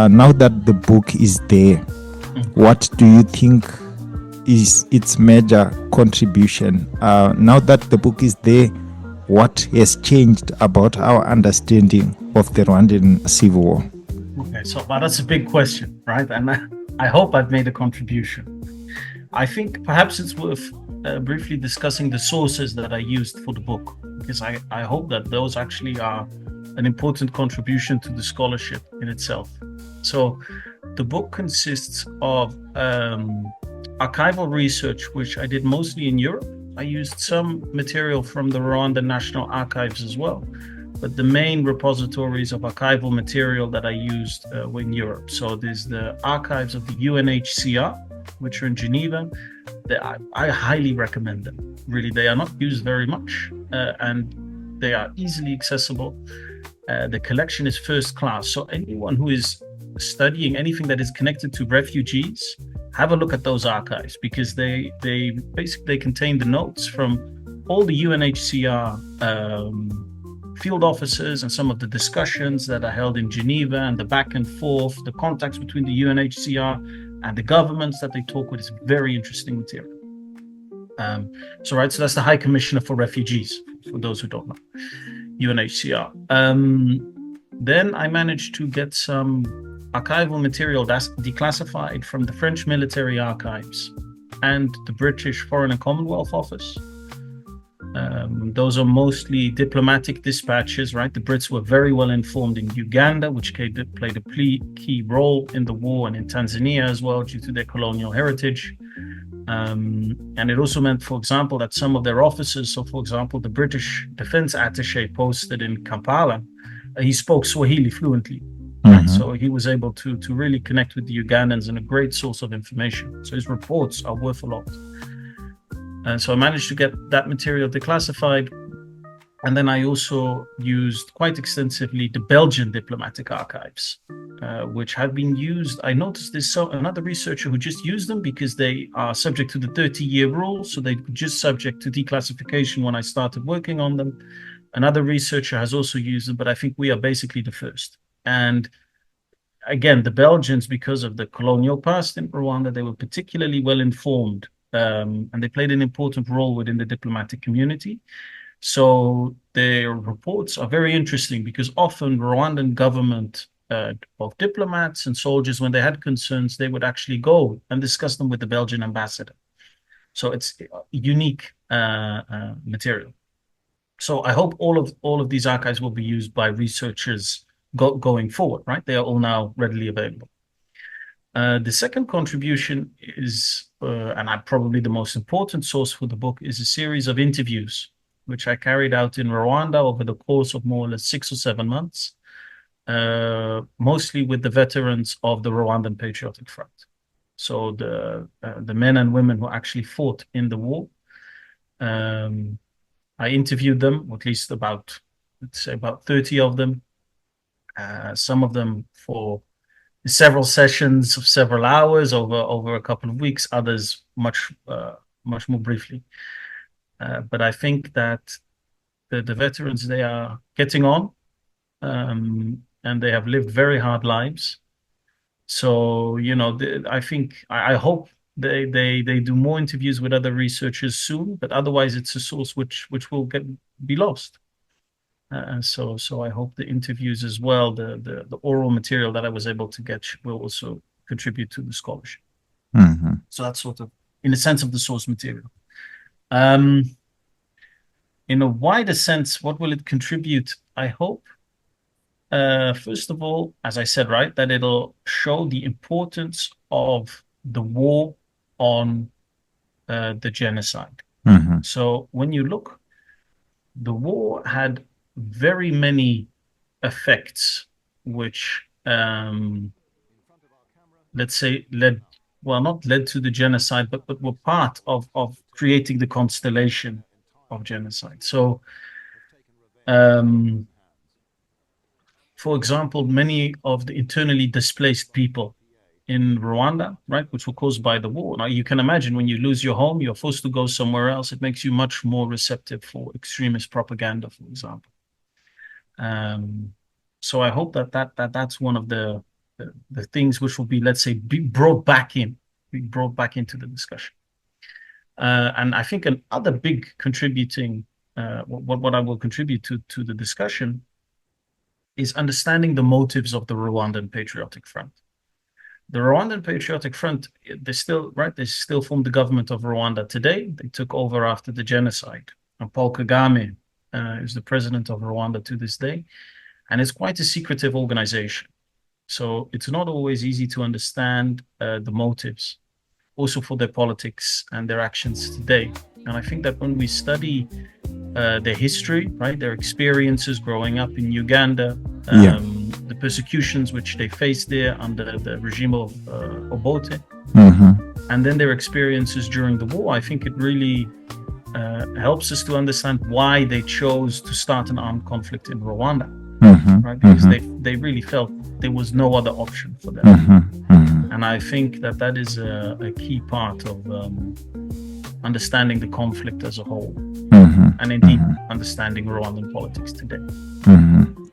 now that the book is there, what do you think is its major contribution? Now that the book is there, what has changed about our understanding of the Rwandan Civil War? Okay, so that's a big question, right? And I hope I've made a contribution. I think perhaps it's worth briefly discussing the sources that I used for the book, because I hope that those actually are an important contribution to the scholarship in itself. So the book consists of archival research, which I did mostly in Europe. I used some material from the Rwandan National Archives as well, but the main repositories of archival material that I used were in Europe. So there's the archives of the UNHCR, which are in Geneva. I highly recommend them. Really, they are not used very much, and they are easily accessible. The collection is first class. So anyone who is studying anything that is connected to refugees, have a look at those archives, because they basically contain the notes from all the UNHCR field officers and some of the discussions that are held in Geneva, and the back and forth, the contacts between the UNHCR and the governments that they talk with. Is very interesting material. So that's the High Commissioner for Refugees, for those who don't know, UNHCR. Then I managed to get some archival material that's declassified from the French military archives and the British Foreign and Commonwealth Office. Those are mostly diplomatic dispatches, right? The Brits were very well informed in Uganda, which played a key role in the war, and in Tanzania as well, due to their colonial heritage. And it also meant, for example, that some of their officers, so for example, the British Defense Attaché posted in Kampala, he spoke Swahili fluently. Mm-hmm. So he was able to really connect with the Ugandans, and a great source of information. So his reports are worth a lot. And so I managed to get that material declassified. And then I also used quite extensively the Belgian diplomatic archives, which have been used. I noticed there's another researcher who just used them because they are subject to the 30-year rule. So they're just subject to declassification when I started working on them. Another researcher has also used them, but I think we are basically the first. And again, the Belgians, because of the colonial past in Rwanda, they were particularly well informed, and they played an important role within the diplomatic community. So their reports are very interesting, because often Rwandan government of diplomats and soldiers, when they had concerns, they would actually go and discuss them with the Belgian ambassador. So it's unique material. So I hope all of these archives will be used by researchers going forward, right? They are all now readily available. The second contribution is, and probably the most important source for the book, is a series of interviews, which I carried out in Rwanda over the course of more or less 6 or 7 months, mostly with the veterans of the Rwandan Patriotic Front. So the men and women who actually fought in the war. I interviewed them, or at least about 30 of them. Some of them for several sessions of several hours over a couple of weeks, others much more briefly. But I think that the veterans, they are getting on, and they have lived very hard lives. So, I hope they do more interviews with other researchers soon, but otherwise it's a source which will be lost. So I hope the interviews as well, the oral material that I was able to get, will also contribute to the scholarship. Mm-hmm. So that's sort of, in a sense, of the source material. In a wider sense, what will it contribute? I hope, first of all, as I said, right, that it'll show the importance of the war on the genocide. Mm-hmm. So when you look, the war had very many effects which, let's say, not led to the genocide, but were part of creating the constellation of genocide. So, for example, many of the internally displaced people in Rwanda, right, which were caused by the war. Now, you can imagine when you lose your home, you're forced to go somewhere else. It makes you much more receptive for extremist propaganda, for example. So I hope that's one of the the things which will be, let's say, be brought back into the discussion. And I think another big contributing, what I will contribute to the discussion is understanding the motives of the Rwandan Patriotic Front. The Rwandan Patriotic Front, they still form the government of Rwanda today. They took over after the genocide. And Paul Kagame is the president of Rwanda to this day. And it's quite a secretive organization. So it's not always easy to understand the motives, also for their politics and their actions today. And I think that when we study their history, right, their experiences growing up in Uganda, the persecutions which they faced there under the regime of Obote, and then their experiences during the war, I think it really helps us to understand why they chose to start an armed conflict in Rwanda, right? Because they really felt there was no other option for them. And I think that is a key part of understanding the conflict as a whole, and indeed understanding Rwandan politics today.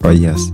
Oh, yes.